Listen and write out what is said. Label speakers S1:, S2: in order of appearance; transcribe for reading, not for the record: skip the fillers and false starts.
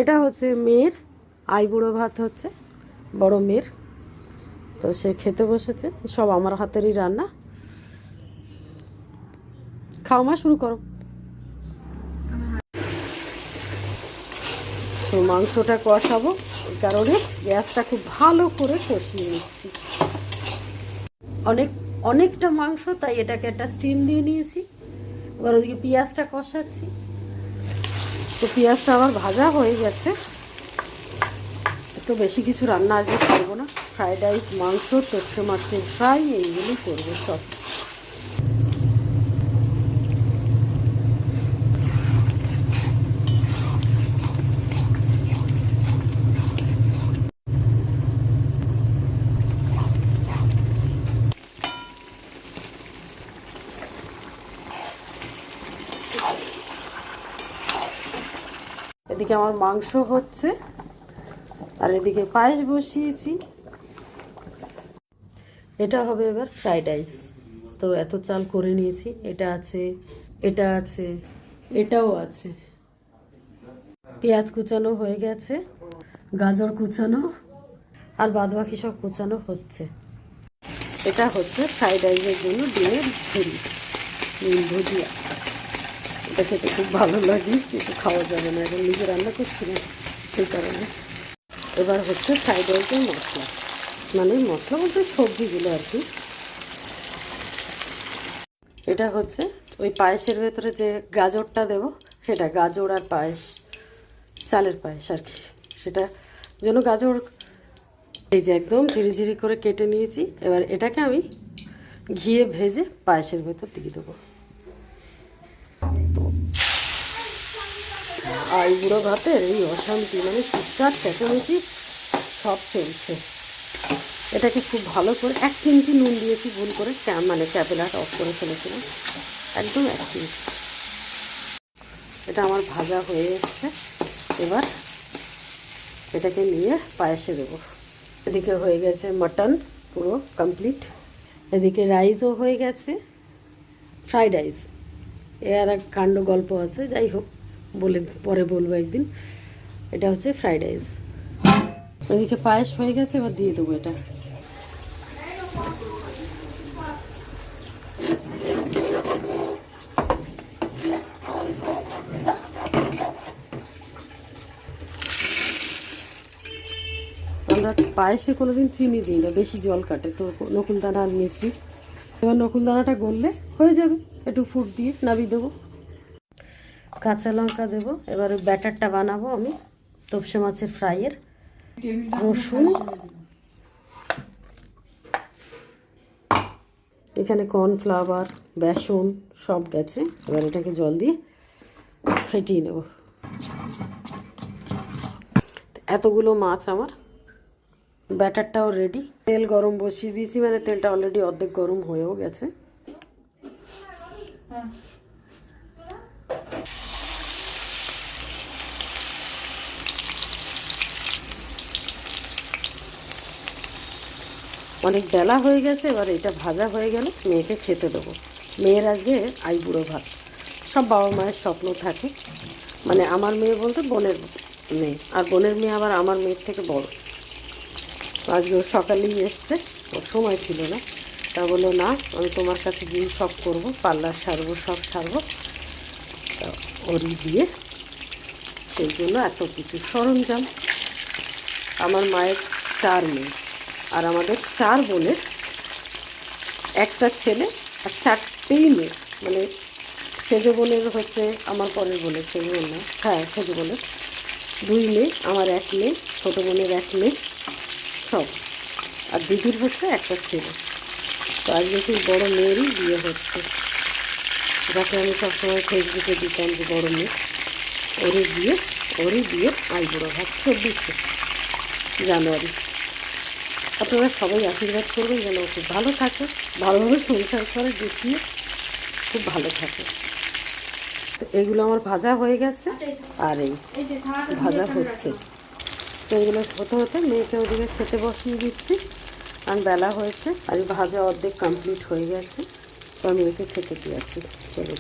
S1: এটা হচ্ছে মেয়ের আইবুড়ো ভাত হচ্ছে, বড় মেয়ের। তো সে খেতে বসেছে, সব আমার হাতেরই রান্না। খাও মা, শুরু করো। তো মাংসটা কষাবো, এই কারণে গ্যাসটা খুব ভালো করে কষিয়ে নিচ্ছি। অনেকটা মাংস, তাই এটাকে একটা স্টিম দিয়ে নিয়েছি। এবার ওদিকে পেঁয়াজটা কষাচ্ছি। তো পেঁয়াজটা আমার ভাজা হয়ে গেছে। একটু বেশি কিছু রান্না আজকে করবো না, ফ্রাইড রাইস, মাংস, তোপসে মাছের ফ্রাই, এইগুলোই করবো সব। এদিকে আমার মাংস হচ্ছে, আর এদিকে পায়েস বসিয়েছি। এটা হবে এবার ফ্রাইড রাইস। তো এত চাল করে নিয়েছি, এটা আছে, এটা আছে, এটাও আছে। পেঁয়াজ কুচানো হয়ে গেছে, গাজর কুচানো, আর বাদ বাকি সব কুচানো হচ্ছে। এটা হচ্ছে ফ্রাইড রাইসের জন্য ডিমের ঝুড়ি, ডিম ভুজিয়া। এটা খেতে খুব ভালো লাগে, কিন্তু খাওয়া যাবে না, এখন নিজে রান্না করছিলাম সেই কারণে। এবার হচ্ছে ফ্রাইড রাইসের মশলা, মানে মশলা বলতে সবজিগুলো আর কি। এটা হচ্ছে ওই পায়েসের ভেতরে যে গাজরটা দেব, সেটা গাজর আর পায়েস, চালের পায়েস আর কি। সেটা জন্য গাজর এই যে একদম ঝিরিঝিরি করে কেটে নিয়েছি। এবার এটাকে আমি ঘিয়ে ভেজে পায়েসের ভেতর দিয়ে দেবো। তো আইবুড়ো ভাতের এই অশান্তি, মানে চিৎকার চেঁচামেচি সব চলছে। এটাকে খুব ভালো করে 1 চিমটি নুন দিয়েছি ভুল করে, মানে ক্যাপেলাটা অফ করে ফেলেছিলাম, একদম 1 চিমটি। এটা আমার ভাজা হয়ে এসছে। এবার এটাকে নিয়ে পায়েসে দেবো। এদিকে হয়ে গেছে মাটন পুরো কমপ্লিট, এদিকে রাইসও হয়ে গেছে, ফ্রাইড রাইস। এ আর এক কাণ্ড গল্প আছে, যাই হোক বলে পরে বলবো একদিন। এটা হচ্ছে ফ্রাইড রাইস। এদিকে পায়েস হয়ে গেছে, এবার দিয়ে দেবো এটা। আমরা পায়েসে কোনোদিন চিনি দিই না, বেশি জল কাটে তো নকুলদানা আর মিশ্রি। এবার নকুলদানাটা গললে হয়ে যাবে, একটু ফুট দিয়ে নামিয়ে দেবো। কাঁচা লঙ্কা দেবো। এবার ব্যাটারটা বানাবো আমি তোপসে মাছের ফ্রাইয়ের। রসুন, এখানে কর্নফ্লাওয়ার, বেসন সব গেছে। এবার এটাকে জল দিয়ে ফেটিয়ে নেব। এতগুলো মাছ আমার, ব্যাটারটাও রেডি। তেল গরম বসিয়ে দিয়েছি, মানে তেলটা অলরেডি অর্ধেক গরম হয়েও গেছে। অনেক বেলা হয়ে গেছে। এবার এটা ভাজা হয়ে গেলে মেয়েকে খেতে দেবো। মেয়ের আজকে আইবুড়ো ভাত। সব বাবা মায়ের স্বপ্ন থাকে, মানে আমার মেয়ে বলতে বোনের মেয়ে, আর বোনের মেয়ে আবার আমার মেয়ের থেকে বড়। আজকে ও সকালেই এসছে, ওর সময় ছিল না। তা বললো না, আমি তোমার কাছে গিয়ে সব করবো, পার্লার সারবো, সব সারবো। তা ওরই দিয়ে সেই জন্য এত কিছু সরঞ্জাম। আমার মায়ের 4 মেয়ে, আর আমাদের 4 বোনের একটা ছেলে আর 4টেই মেয়ে। মানে সেজো বোনের হচ্ছে আমার পরের বোনের, সেজো বোন না, হ্যাঁ সেজো বোনের 2 মেয়ে, আমার 1 মেয়ে, ছোটো বোনের 1 মেয়ে, সব। আর দিদির হচ্ছে একটা ছেলে। তো আজকে সেই বড়ো মেয়েরই বিয়ে হচ্ছে, যাকে আমি সবসময় ফেসবুকে দিতাম যে বড়ো মেয়ে, ওরই বিয়ে আইবুড়ো ভাত 24শে জানুয়ারি। আপনারা সবাই আশীর্বাদ করবেন যেন ও খুব ভালো থাকে, ভালোভাবে সংসার করে, গুছিয়ে খুব ভালো থাকে। তো এগুলো আমার ভাজা হয়ে গেছে, আর এই ভাজা হচ্ছে। তো এগুলো হতে হতে মেয়েকে ওদিকে খেতে বসিয়ে দিচ্ছি, কারণ বেলা হয়েছে। আর ভাজা অর্ধেক কমপ্লিট হয়ে গেছে, তো আমি মেয়েকে খেতে দিয়ে আসি। চলো।